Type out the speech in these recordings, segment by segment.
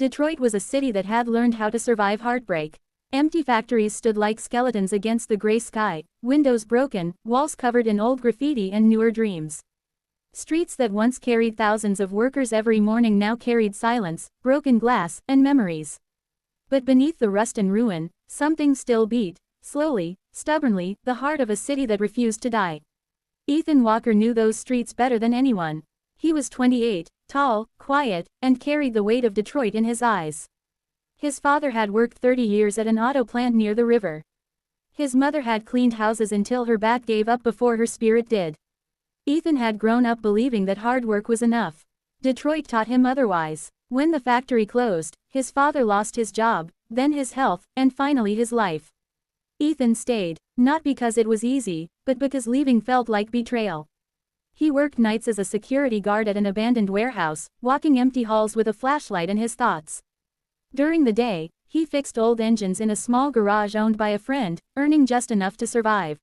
Detroit was a city that had learned how to survive heartbreak. Empty factories stood like skeletons against the gray sky, windows broken, walls covered in old graffiti and newer dreams. Streets that once carried thousands of workers every morning now carried silence, broken glass, and memories. But beneath the rust and ruin, something still beat, slowly, stubbornly, the heart of a city that refused to die. Ethan Walker knew those streets better than anyone. He was 28, tall, quiet, and carried the weight of Detroit in his eyes. His father had worked 30 years at an auto plant near the river. His mother had cleaned houses until her back gave up before her spirit did. Ethan had grown up believing that hard work was enough. Detroit taught him otherwise. When the factory closed, his father lost his job, then his health, and finally his life. Ethan stayed, not because it was easy, but because leaving felt like betrayal. He worked nights as a security guard at an abandoned warehouse, walking empty halls with a flashlight in his thoughts. During the day, he fixed old engines in a small garage owned by a friend, earning just enough to survive.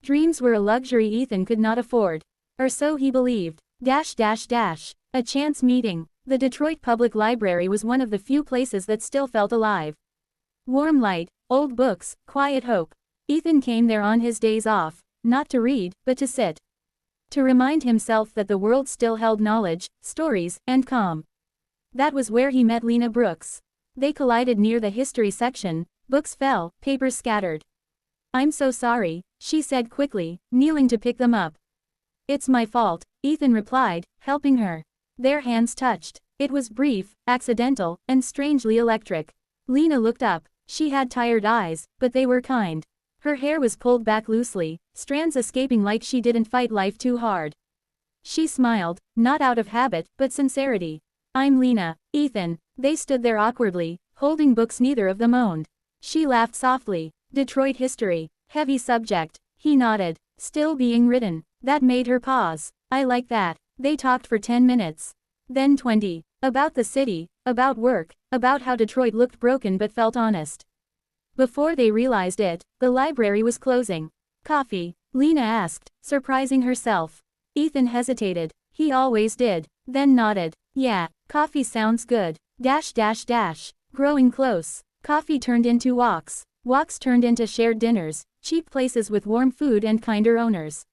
Dreams were a luxury Ethan could not afford. Or so he believed. A chance meeting. The Detroit Public Library was one of the few places that still felt alive. Warm light, old books, quiet hope. Ethan came there on his days off, not to read, but to sit. To remind himself that the world still held knowledge, stories, and calm. That was where he met Lena Brooks. They collided near the history section, books fell, papers scattered. "I'm so sorry," she said quickly, kneeling to pick them up. "It's my fault," Ethan replied, helping her. Their hands touched. It was brief, accidental, and strangely electric. Lena looked up. She had tired eyes, but they were kind. Her hair was pulled back loosely, strands escaping like she didn't fight life too hard. She smiled, not out of habit, but sincerity. "I'm Lena, Ethan." They stood there awkwardly, holding books neither of them owned. She laughed softly. "Detroit history. Heavy subject." He nodded. "Still being written." That made her pause. "I like that." They talked for 10 minutes. Then 20. About the city, about work, about how Detroit looked broken but felt honest. Before they realized it, the library was closing. "Coffee?" Lena asked, surprising herself. Ethan hesitated. He always did, then nodded. "Yeah, coffee sounds good." Growing close. Coffee turned into walks. Walks turned into shared dinners, cheap places with warm food and kinder owners.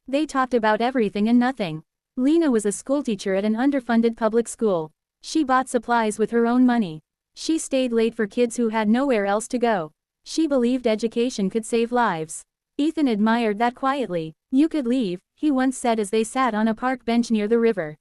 They talked about everything and nothing. Lena was a schoolteacher at an underfunded public school. She bought supplies with her own money. She stayed late for kids who had nowhere else to go. She believed education could save lives. Ethan admired that quietly. "You could leave," he once said as they sat on a park bench near the river.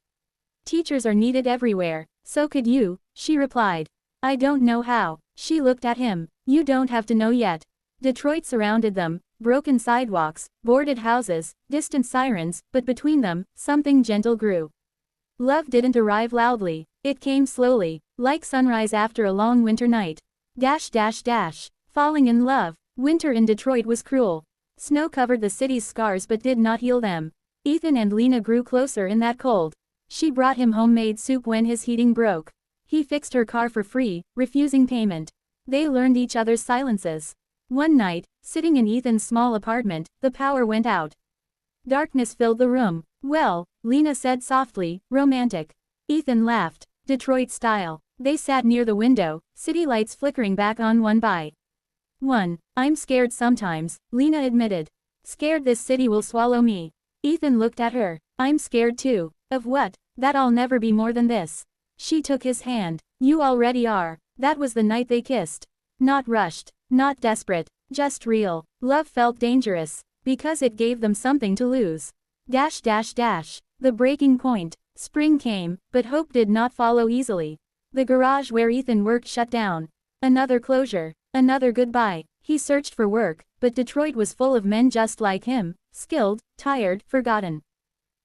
"Teachers are needed everywhere. So could you," she replied. "I don't know how." She looked at him. "You don't have to know yet." Detroit surrounded them, broken sidewalks, boarded houses, distant sirens, but between them, something gentle grew. Love didn't arrive loudly. It came slowly, like sunrise after a long winter night. Falling in love. Winter in Detroit was cruel. Snow covered the city's scars but did not heal them. Ethan and Lena grew closer in that cold. She brought him homemade soup when his heating broke. He fixed her car for free, refusing payment. They learned each other's silences. One night, sitting in Ethan's small apartment, the power went out. Darkness filled the room. "Well," Lena said softly, "romantic." Ethan laughed. "Detroit style." They sat near the window, city lights flickering back on one by one. "I'm scared sometimes," Lena admitted. "Scared this city will swallow me." Ethan looked at her. "I'm scared too." "Of what?" "That I'll never be more than this." She took his hand. "You already are." That was the night they kissed. Not rushed, not desperate, just real. Love felt dangerous, because it gave them something to lose. The breaking point. Spring came, but hope did not follow easily. The garage where Ethan worked shut down. Another closure, another goodbye. He searched for work, but Detroit was full of men just like him, skilled, tired, forgotten.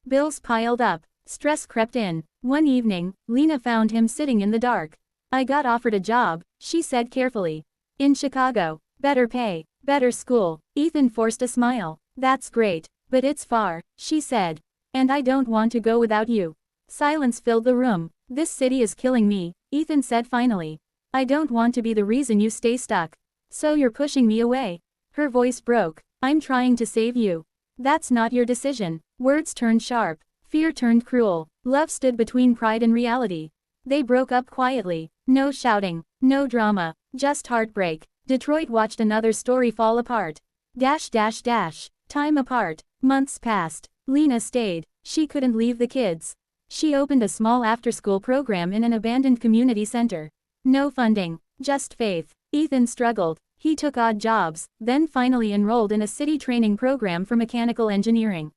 Bills piled up. Stress crept in. One evening, Lena found him sitting in the dark. "I got offered a job," she said carefully. "In Chicago. Better pay, better school." Ethan forced a smile. "That's great, but it's far," she said. "And I don't want to go without you." Silence filled the room. "This city is killing me," Ethan said finally. "I don't want to be the reason you stay stuck. So you're pushing me away." Her voice broke. "I'm trying to save you." "That's not your decision." Words turned sharp. Fear turned cruel. Love stood between pride and reality. They broke up quietly. No shouting, no drama, just heartbreak. Detroit watched another story fall apart. Dash dash dash. Time apart. Months passed. Lena stayed. She couldn't leave the kids. She opened a small after-school program in an abandoned community center. No funding, just faith. Ethan struggled. He took odd jobs, then finally enrolled in a city training program for mechanical engineering.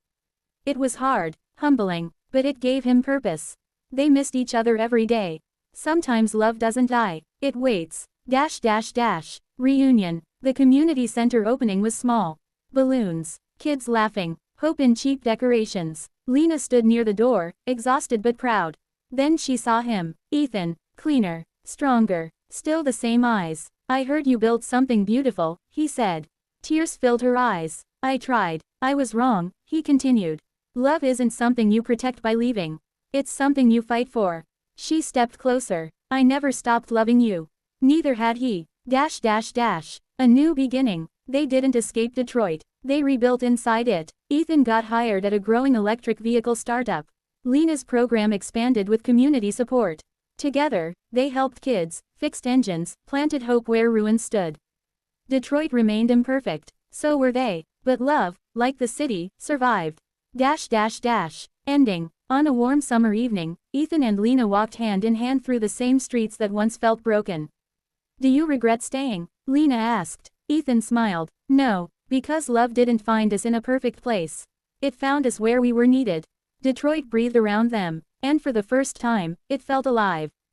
It was hard, humbling, but it gave him purpose. They missed each other every day. Sometimes love doesn't die, it waits. Dash dash dash. Reunion. The community center opening was small. Balloons, kids laughing, hope in cheap decorations. Lena stood near the door, exhausted but proud. Then she saw him. Ethan, cleaner, stronger, still the same eyes. I heard you built something beautiful, he said. Tears filled her eyes. I tried. I was wrong, he continued. Love isn't something you protect by leaving. It's something you fight for. She stepped closer. I never stopped loving you. Neither had he. Dash dash dash. A new beginning. They didn't escape Detroit. They rebuilt inside it. Ethan got hired at a growing electric vehicle startup. Lena's program expanded with community support. Together, they helped kids, fixed engines, planted hope where ruins stood. Detroit remained imperfect. So were they. But love, like the city, survived. Dash dash dash. Ending. On a warm summer evening, Ethan and Lena walked hand in hand through the same streets that once felt broken. Do you regret staying? Lena asked. Ethan smiled. No, because love didn't find us in a perfect place. It found us where we were needed. Detroit breathed around them, and for the first time, it felt alive.